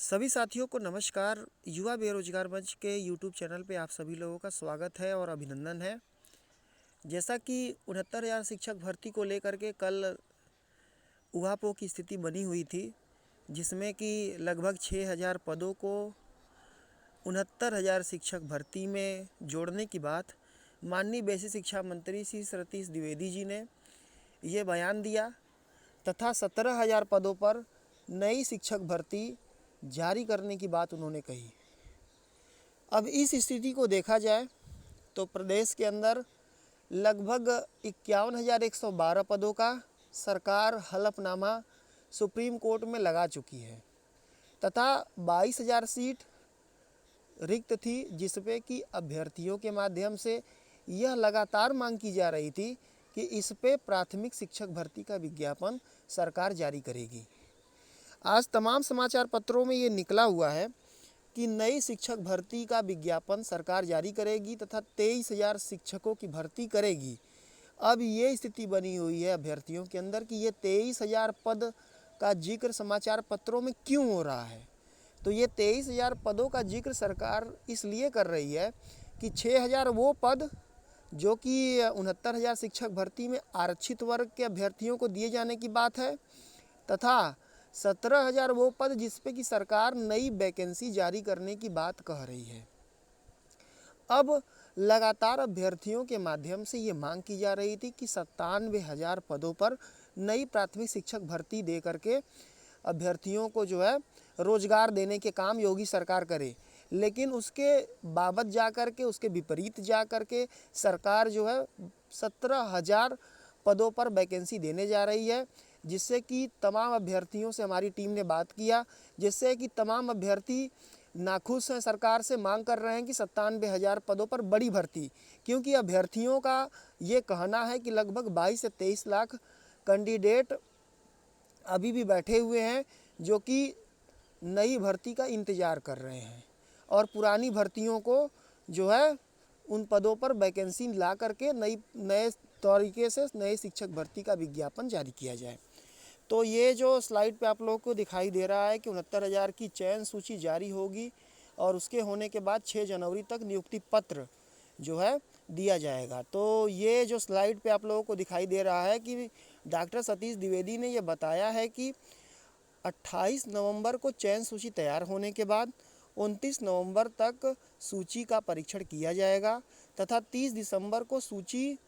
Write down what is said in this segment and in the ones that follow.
सभी साथियों को नमस्कार। युवा बेरोजगार मंच के यूट्यूब चैनल पे आप सभी लोगों का स्वागत है और अभिनंदन है। जैसा कि 69,000 शिक्षक भर्ती को लेकर के कल ऊहापोह की स्थिति बनी हुई थी, जिसमें कि लगभग 6,000 पदों को 69,000 शिक्षक भर्ती में जोड़ने की बात माननीय बेसिक शिक्षा मंत्री श्री सतीश द्विवेदी जी ने ये बयान दिया तथा 17,000 पदों पर नई शिक्षक भर्ती जारी करने की बात उन्होंने कही। अब इस स्थिति को देखा जाए तो प्रदेश के अंदर लगभग 51,112 पदों का सरकार हलफनामा सुप्रीम कोर्ट में लगा चुकी है तथा 22,000 सीट रिक्त थी, जिसपे कि अभ्यर्थियों के माध्यम से यह लगातार मांग की जा रही थी कि इस पे प्राथमिक शिक्षक भर्ती का विज्ञापन सरकार जारी करेगी। आज तमाम समाचार पत्रों में ये निकला हुआ है कि नई शिक्षक भर्ती का विज्ञापन सरकार जारी करेगी तथा 23,000 शिक्षकों की भर्ती करेगी। अब ये स्थिति बनी हुई है अभ्यर्थियों के अंदर कि ये 23,000 पद का जिक्र समाचार पत्रों में क्यों हो रहा है। तो ये 23,000 पदों का जिक्र सरकार इसलिए कर रही है कि 6,000 वो पद जो कि 69,000 शिक्षक भर्ती में आरक्षित वर्ग के अभ्यर्थियों को दिए जाने की बात है तथा 17,000 वो पद जिसपे कि सरकार नई वैकेंसी जारी करने की बात कह रही है। अब लगातार अभ्यर्थियों के माध्यम से ये मांग की जा रही थी कि 97,000 पदों पर नई प्राथमिक शिक्षक भर्ती दे करके अभ्यर्थियों को जो है रोजगार देने के काम योगी सरकार करे, लेकिन उसके बाबत जा कर के उसके विपरीत जा कर के सरकार जो है 17,000 पदों पर वैकेंसी देने जा रही है, जिससे कि तमाम अभ्यर्थियों से हमारी टीम ने बात किया, जिससे कि तमाम अभ्यर्थी नाखुश हैं, सरकार से मांग कर रहे हैं कि 97,000 पदों पर बड़ी भर्ती, क्योंकि अभ्यर्थियों का ये कहना है कि लगभग 22 से 23 लाख कैंडिडेट अभी भी बैठे हुए हैं जो कि नई भर्ती का इंतज़ार कर रहे हैं और पुरानी भर्तियों को जो है उन पदों पर वैकेंसी ला करके नए तरीके से नए शिक्षक भर्ती का विज्ञापन जारी किया जाए। तो ये जो स्लाइड पे आप लोगों को दिखाई दे रहा है कि 69,000 की चयन सूची जारी होगी और उसके होने के बाद 6 जनवरी तक नियुक्ति पत्र जो है दिया जाएगा। तो ये जो स्लाइड पे आप लोगों को दिखाई दे रहा है कि डॉक्टर सतीश द्विवेदी ने ये बताया है कि 28 नवंबर को चयन सूची तैयार होने के बाद 29 नवंबर तक सूची का परीक्षण किया जाएगा तथा 30 दिसंबर को सूची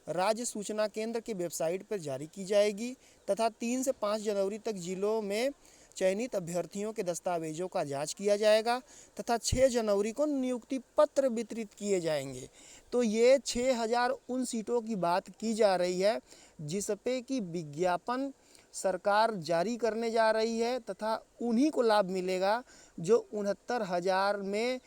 राज्य सूचना केंद्र की वेबसाइट पर जारी की जाएगी तथा 3 से 5 जनवरी तक जिलों में चयनित अभ्यर्थियों के दस्तावेजों का जांच किया जाएगा तथा 6 जनवरी को नियुक्ति पत्र वितरित किए जाएंगे। तो ये 6,000 उन सीटों की बात की जा रही है जिस पे कि विज्ञापन सरकार जारी करने जा रही है तथा उन्हीं को लाभ मिलेगा जो 69,000 में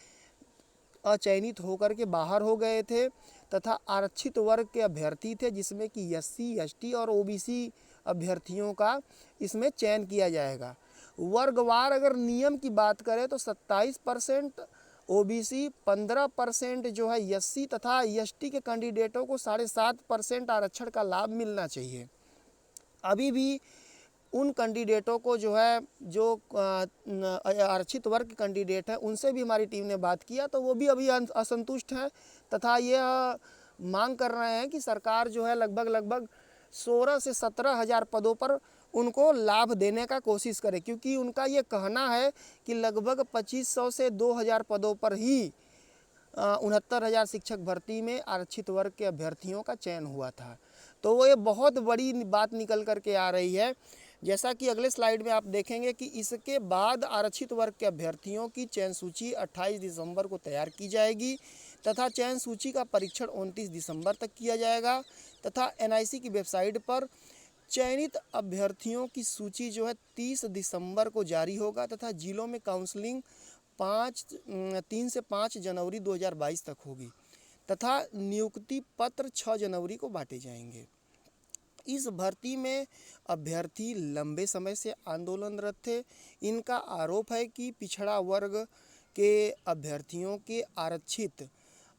अचयनित होकर के बाहर हो गए थे तथा आरक्षित वर्ग के अभ्यर्थी थे, जिसमें कि SC, ST और OBC अभ्यर्थियों का इसमें चयन किया जाएगा। वर्गवार अगर नियम की बात करें तो 27% OBC, 15% जो है SC तथा ST के कैंडिडेटों को 7.5% आरक्षण का लाभ मिलना चाहिए। अभी भी उन कैंडिडेटों को जो है जो आरक्षित वर्ग के कैंडिडेट हैं उनसे भी हमारी टीम ने बात किया तो वो भी अभी असंतुष्ट हैं तथा ये मांग कर रहे हैं कि सरकार जो है लगभग 16 से 17,000 पदों पर उनको लाभ देने का कोशिश करे, क्योंकि उनका ये कहना है कि लगभग 2,500 से 2,000 पदों पर ही 69,000 शिक्षक भर्ती में आरक्षित वर्ग के अभ्यर्थियों का चयन हुआ था। तो वो ये बहुत बड़ी बात निकल करके आ रही है। जैसा कि अगले स्लाइड में आप देखेंगे कि इसके बाद आरक्षित वर्ग के अभ्यर्थियों की चयन सूची 28 दिसंबर को तैयार की जाएगी तथा चयन सूची का परीक्षण 29 दिसंबर तक किया जाएगा तथा NIC की वेबसाइट पर चयनित अभ्यर्थियों की सूची जो है 30 दिसंबर को जारी होगा तथा जिलों में काउंसलिंग 3 से 5 जनवरी 2022 तक होगी तथा नियुक्ति पत्र 6 जनवरी को बांटे जाएंगे। इस भर्ती में अभ्यर्थी लंबे समय से आंदोलनरत थे। इनका आरोप है कि पिछड़ा वर्ग के अभ्यर्थियों के आरक्षित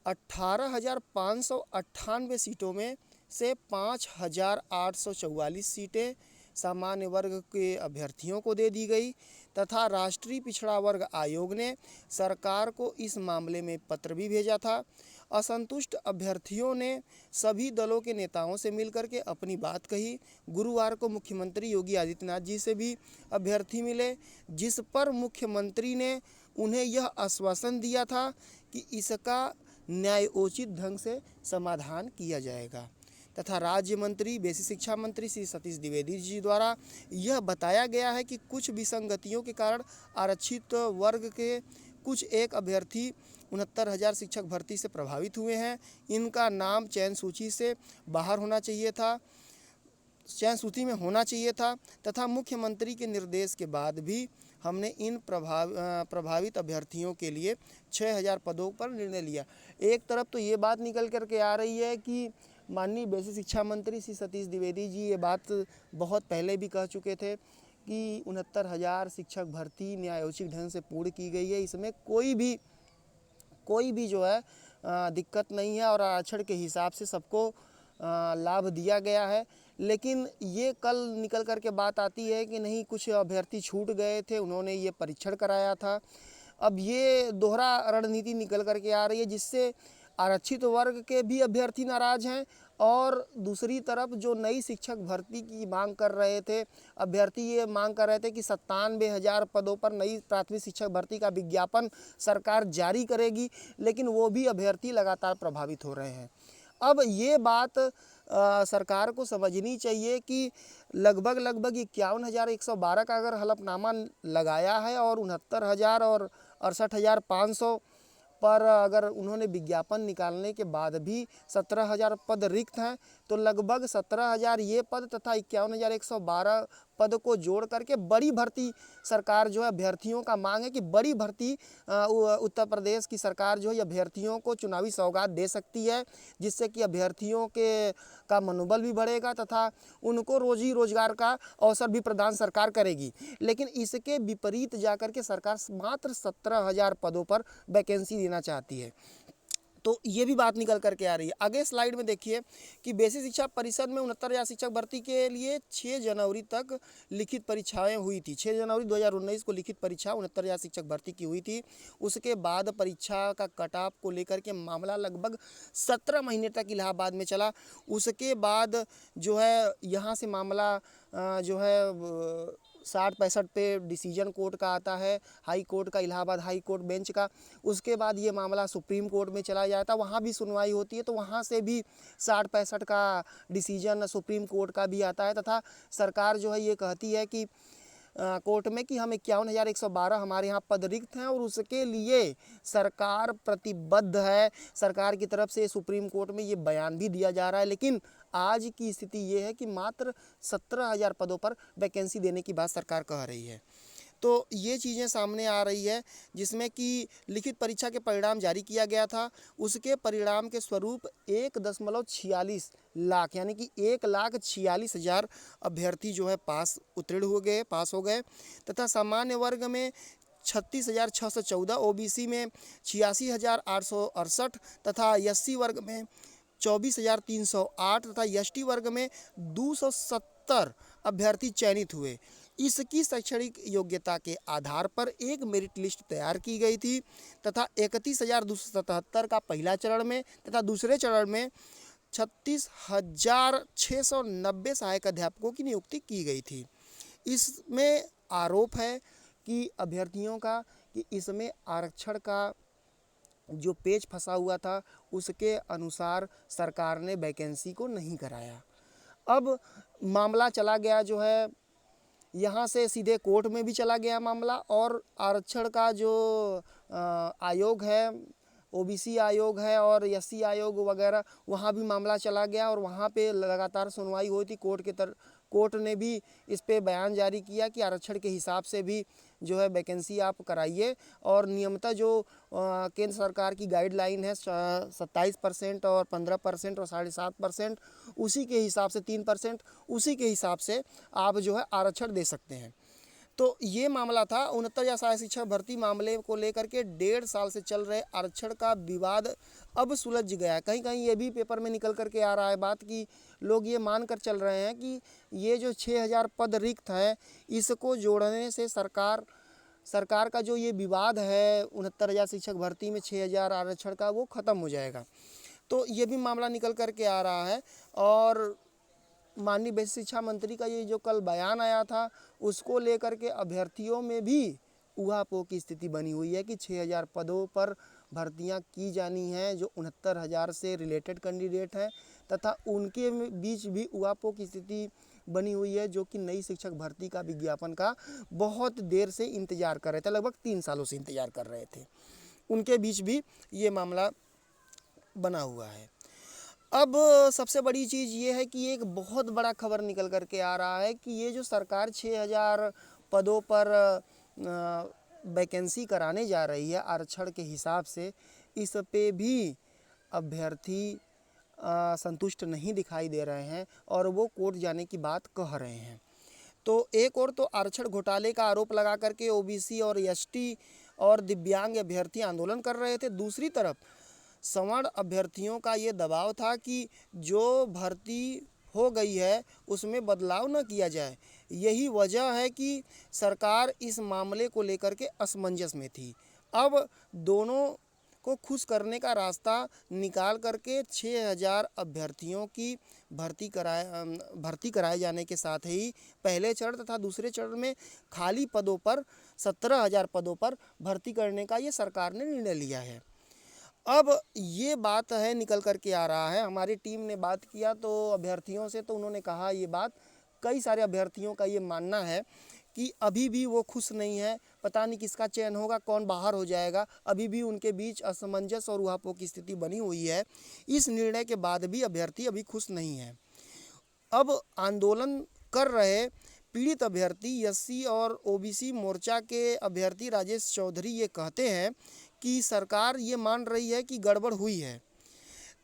18,598 सीटों में से 5,844 सीटें सामान्य वर्ग के अभ्यर्थियों को दे दी गई तथा राष्ट्रीय पिछड़ा वर्ग आयोग ने सरकार को इस मामले में पत्र भी भेजा था। असंतुष्ट अभ्यर्थियों ने सभी दलों के नेताओं से मिलकर के अपनी बात कही। गुरुवार को मुख्यमंत्री योगी आदित्यनाथ जी से भी अभ्यर्थी मिले, जिस पर मुख्यमंत्री ने उन्हें यह आश्वासन दिया था कि इसका न्यायोचित ढंग से समाधान किया जाएगा। तथा राज्य मंत्री बेसिक शिक्षा मंत्री श्री सतीश द्विवेदी जी द्वारा यह बताया गया है कि कुछ विसंगतियों के कारण आरक्षित वर्ग के कुछ एक अभ्यर्थी 69,000 शिक्षक भर्ती से प्रभावित हुए हैं। इनका नाम चयन सूची से बाहर होना चाहिए था, चयन सूची में होना चाहिए था तथा मुख्यमंत्री के निर्देश के बाद भी हमने इन प्रभावित अभ्यर्थियों के लिए 6,000 पदों पर निर्णय लिया। एक तरफ तो ये बात निकल कर के आ रही है कि माननीय बेसिक शिक्षा मंत्री श्री सतीश द्विवेदी जी ये बात बहुत पहले भी कह चुके थे कि 69,000 शिक्षक भर्ती न्यायोचित ढंग से पूर्ण की गई है, इसमें कोई भी जो है दिक्कत नहीं है और आरक्षण के हिसाब से सबको लाभ दिया गया है। लेकिन ये कल निकल कर के बात आती है कि नहीं, कुछ अभ्यर्थी छूट गए थे, उन्होंने ये परीक्षण कराया था। अब ये दोहरा रणनीति निकल कर के आ रही है, जिससे आरक्षित वर्ग के भी अभ्यर्थी नाराज हैं और दूसरी तरफ जो नई शिक्षक भर्ती की मांग कर रहे थे अभ्यर्थी, ये मांग कर रहे थे कि 97,000 पदों पर नई प्राथमिक शिक्षक भर्ती का विज्ञापन सरकार जारी करेगी, लेकिन वो भी अभ्यर्थी लगातार प्रभावित हो रहे हैं। अब ये बात सरकार को समझनी चाहिए कि लगभग 51,112 का अगर हलफनामा लगाया है और 69,000 और 68,500 पर अगर उन्होंने विज्ञापन निकालने के बाद भी 17,000 पद रिक्त हैं, तो लगभग 17,000 ये पद तथा 51,112 पद को जोड़ करके बड़ी भर्ती सरकार जो है अभ्यर्थियों का मांग है कि बड़ी भर्ती उत्तर प्रदेश की सरकार जो है अभ्यर्थियों को चुनावी सौगात दे सकती है, जिससे कि अभ्यर्थियों का मनोबल भी बढ़ेगा तथा उनको रोजी रोजगार का अवसर भी प्रदान सरकार करेगी। लेकिन इसके विपरीत जाकर के सरकार मात्र 17,000 पदों पर वैकेंसी देना चाहती है, तो ये भी बात निकल करके आ रही है। आगे स्लाइड में देखिए कि बेसिक शिक्षा परिषद में 69,000 शिक्षक भर्ती के लिए 6 जनवरी तक लिखित परीक्षाएं हुई थी। 6 जनवरी 2019 को लिखित परीक्षा 69,000 शिक्षक भर्ती की हुई थी। उसके बाद परीक्षा का कट ऑफ को लेकर के मामला लगभग 17 महीने तक इलाहाबाद में चला। उसके बाद जो है यहाँ से मामला जो है 60-65 पे डिसीजन कोर्ट का आता है, हाई कोर्ट का, इलाहाबाद हाई कोर्ट बेंच का। उसके बाद ये मामला सुप्रीम कोर्ट में चला जाता है, वहाँ भी सुनवाई होती है, तो वहाँ से भी 60-65 का डिसीजन सुप्रीम कोर्ट का भी आता है तथा सरकार जो है ये कहती है कि कोर्ट में कि हम 51,112 हमारे यहाँ पद रिक्त हैं और उसके लिए सरकार प्रतिबद्ध है। सरकार की तरफ से सुप्रीम कोर्ट में ये बयान भी दिया जा रहा है, लेकिन आज की स्थिति ये है कि मात्र 17,000 पदों पर वैकेंसी देने की बात सरकार कह रही है। तो ये चीज़ें सामने आ रही है, जिसमें कि लिखित परीक्षा के परिणाम जारी किया गया था। उसके परिणाम के स्वरूप 1.46 लाख यानी कि 1,46,000 अभ्यर्थी जो है पास हो गए तथा सामान्य वर्ग में 36,614, ओबीसी में 86,868 तथा एससी वर्ग में 24,308 तथा एसटी वर्ग में 270 अभ्यर्थी चयनित हुए। इसकी शैक्षणिक योग्यता के आधार पर एक मेरिट लिस्ट तैयार की गई थी तथा 31,277 का पहला चरण में तथा दूसरे चरण में 36,690 सहायक अध्यापकों की नियुक्ति की गई थी। इसमें आरोप है कि अभ्यर्थियों का कि इसमें आरक्षण का जो पेज फंसा हुआ था उसके अनुसार सरकार ने वैकेंसी को नहीं कराया। अब मामला चला गया जो है यहाँ से सीधे कोर्ट में भी चला गया मामला और आरक्षण का जो आयोग है, ओबीसी आयोग है और एससी आयोग वगैरह, वहाँ भी मामला चला गया और वहाँ पे लगातार सुनवाई हुई थी। कोर्ट ने भी इस पे बयान जारी किया कि आरक्षण के हिसाब से भी जो है वैकेंसी आप कराइए और नियमतः जो केंद्र सरकार की गाइडलाइन है 27% और 15% और 7.5%, उसी के हिसाब से 3%, उसी के हिसाब से आप जो है आरक्षण दे सकते हैं। तो ये मामला था 69,000 सहायक शिक्षक भर्ती मामले को लेकर के 1.5 साल से चल रहे आरक्षण का विवाद अब सुलझ गया। कहीं कहीं ये भी पेपर में निकल करके आ रहा है बात कि लोग ये मान कर चल रहे हैं कि ये जो 6,000 पद रिक्त है इसको जोड़ने से सरकार सरकार का जो ये विवाद है 69,000 शिक्षक भर्ती में 6,000 आरक्षण का, वो ख़त्म हो जाएगा। तो ये भी मामला निकल कर के आ रहा है। और माननीय बेसिक शिक्षा मंत्री का ये जो कल बयान आया था, उसको लेकर के अभ्यर्थियों में भी ऊहापोह की स्थिति बनी हुई है कि 6,000 पदों पर भर्तियां की जानी हैं जो 69,000 से रिलेटेड कैंडिडेट हैं, तथा उनके बीच भी ऊहापोह की स्थिति बनी हुई है जो कि नई शिक्षक भर्ती का विज्ञापन का बहुत देर से इंतज़ार कर रहे थे, लगभग 3 सालों से इंतज़ार कर रहे थे। उनके बीच भी ये मामला बना हुआ है। अब सबसे बड़ी चीज़ ये है कि एक बहुत बड़ा खबर निकल कर के आ रहा है कि ये जो सरकार 6,000 पदों पर वैकेंसी कराने जा रही है आरक्षण के हिसाब से, इस पे भी अभ्यर्थी संतुष्ट नहीं दिखाई दे रहे हैं और वो कोर्ट जाने की बात कह रहे हैं। तो एक और तो आरक्षण घोटाले का आरोप लगा करके ओबीसी और एसटी और दिव्यांग अभ्यर्थी आंदोलन कर रहे थे, दूसरी तरफ सवर्ण अभ्यर्थियों का ये दबाव था कि जो भर्ती हो गई है उसमें बदलाव न किया जाए। यही वजह है कि सरकार इस मामले को लेकर के असमंजस में थी। अब दोनों को खुश करने का रास्ता निकाल करके 6,000 अभ्यर्थियों की भर्ती कराए जाने के साथ ही पहले चरण तथा दूसरे चरण में खाली पदों पर 17,000 पदों पर भर्ती करने का ये सरकार ने निर्णय लिया है। अब ये बात है निकल कर के आ रहा है, हमारी टीम ने बात किया तो अभ्यर्थियों से, तो उन्होंने कहा ये बात, कई सारे अभ्यर्थियों का ये मानना है कि अभी भी वो खुश नहीं है, पता नहीं किसका चयन होगा, कौन बाहर हो जाएगा, अभी भी उनके बीच असमंजस और ऊहापोह की स्थिति बनी हुई है। इस निर्णय के बाद भी अभ्यर्थी अभी खुश नहीं है। अब आंदोलन कर रहे पीड़ित अभ्यर्थी एससी और ओबीसी मोर्चा के अभ्यर्थी राजेश चौधरी ये कहते हैं कि सरकार ये मान रही है कि गड़बड़ हुई है,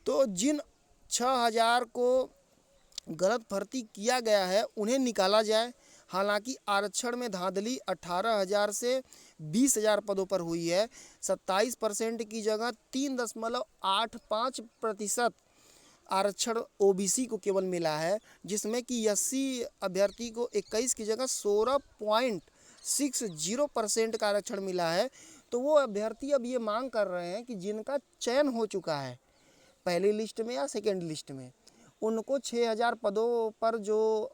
तो जिन 6,000 को गलत भर्ती किया गया है उन्हें निकाला जाए। हालांकि आरक्षण में धांधली 18,000 से 20,000 पदों पर हुई है। 27% की जगह 3.85% आरक्षण ओबीसी को केवल मिला है, जिसमें कि एससी अभ्यर्थी को 21 की जगह 16.60% का आरक्षण मिला है। तो वो अभ्यर्थी अब ये मांग कर रहे हैं कि जिनका चयन हो चुका है पहली लिस्ट में या सेकेंड लिस्ट में, उनको 6,000 पदों पर जो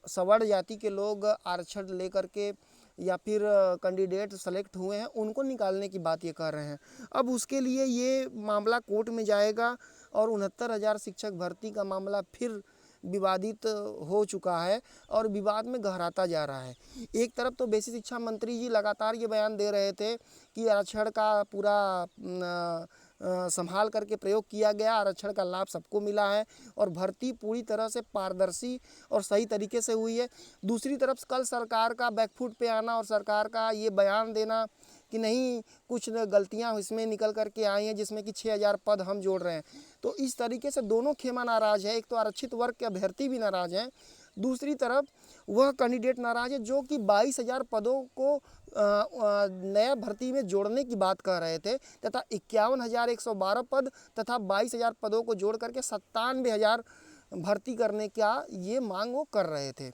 सवर्ण जाति के लोग आरक्षण लेकर के या फिर कैंडिडेट सेलेक्ट हुए हैं उनको निकालने की बात ये कर रहे हैं। अब उसके लिए ये मामला कोर्ट में जाएगा और 69,000 शिक्षक भर्ती का मामला फिर विवादित हो चुका है और विवाद में गहराता जा रहा है। एक तरफ तो बेसिक शिक्षा मंत्री जी लगातार ये बयान दे रहे थे कि आरक्षण का पूरा संभाल करके प्रयोग किया गया, आरक्षण का लाभ सबको मिला है और भर्ती पूरी तरह से पारदर्शी और सही तरीके से हुई है। दूसरी तरफ कल सरकार का बैकफुट पे आना और सरकार का ये बयान देना कि नहीं, कुछ गलतियां इसमें निकल करके आई हैं जिसमें कि 6,000 पद हम जोड़ रहे हैं, तो इस तरीके से दोनों खेमा नाराज़ है। एक तो आरक्षित वर्ग के अभ्यर्थी भी नाराज़ हैं, दूसरी तरफ वह कैंडिडेट नाराज़ है जो कि 22,000 पदों को नया भर्ती में जोड़ने की बात कर रहे थे तथा 51,112 पद तथा 22,000 पदों को जोड़ करके 97,000 भर्ती करने का ये मांग वो कर रहे थे।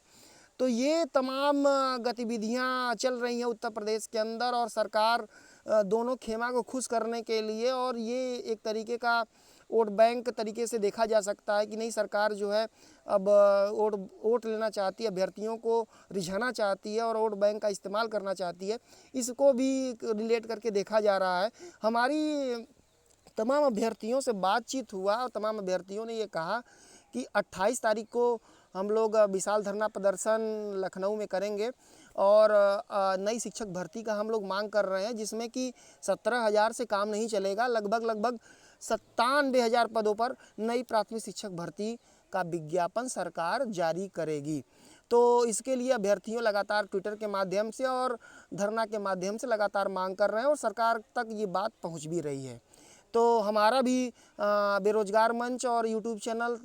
तो ये तमाम गतिविधियां चल रही हैं उत्तर प्रदेश के अंदर और सरकार दोनों खेमा को खुश करने के लिए, और ये एक तरीके का वोट बैंक तरीके से देखा जा सकता है कि नहीं, सरकार जो है अब वोट लेना चाहती है, अभ्यर्थियों को रिझाना चाहती है और वोट बैंक का इस्तेमाल करना चाहती है। इसको भी रिलेट करके देखा जा रहा है। हमारी तमाम अभ्यर्थियों से बातचीत हुआ और तमाम अभ्यर्थियों ने ये कहा कि 28 तारीख को हम लोग विशाल धरना प्रदर्शन लखनऊ में करेंगे और नई शिक्षक भर्ती का हम लोग मांग कर रहे हैं, जिसमें कि 17,000 से काम नहीं चलेगा, लगभग 97,000 पदों पर नई प्राथमिक शिक्षक भर्ती का विज्ञापन सरकार जारी करेगी। तो इसके लिए अभ्यर्थियों लगातार ट्विटर के माध्यम से और धरना के माध्यम से लगातार मांग कर रहे हैं और सरकार तक ये बात पहुंच भी रही है। तो हमारा भी बेरोजगार मंच और यूट्यूब चैनल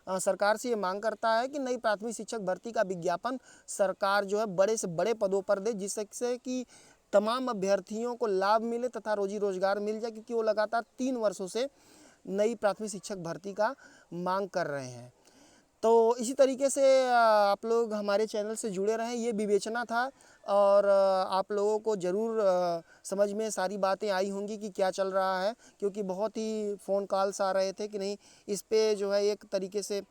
सरकार से ये मांग करता है कि नई प्राथमिक शिक्षक भर्ती का विज्ञापन सरकार जो है बड़े से बड़े पदों पर दे, जिससे कि तमाम अभ्यर्थियों को लाभ मिले तथा रोजी रोजगार मिल जाए, क्योंकि वो लगातार 3 वर्षों से नई प्राथमिक शिक्षक भर्ती का मांग कर रहे हैं। तो इसी तरीके से आप लोग हमारे चैनल से जुड़े रहें, ये विवेचना था। और आप लोगों को ज़रूर समझ में सारी बातें आई होंगी कि क्या चल रहा है, क्योंकि बहुत ही फ़ोन कॉल्स आ रहे थे कि नहीं इस पे जो है एक तरीके से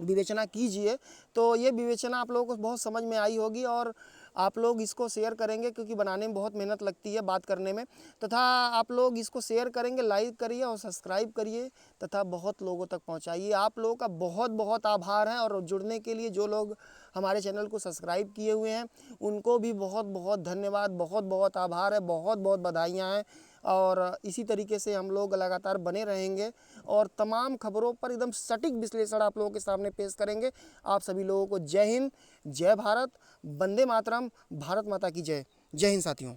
विवेचना कीजिए। तो ये विवेचना आप लोगों को बहुत समझ में आई होगी और आप लोग इसको शेयर करेंगे, क्योंकि बनाने में बहुत मेहनत लगती है बात करने में। तथा आप लोग इसको शेयर करेंगे, लाइक करिए और सब्सक्राइब करिए तथा बहुत लोगों तक पहुंचाइए। आप लोगों का बहुत बहुत आभार है। और जुड़ने के लिए जो लोग हमारे चैनल को सब्सक्राइब किए हुए हैं उनको भी बहुत बहुत धन्यवाद, बहुत बहुत आभार है, बहुत बहुत बधाइयाँ हैं। और इसी तरीके से हम लोग लगातार बने रहेंगे और तमाम खबरों पर एकदम सटीक विश्लेषण आप लोगों के सामने पेश करेंगे। आप सभी लोगों को जय हिंद, जय भारत, वंदे मातरम, भारत माता की जय। जय हिंद साथियों।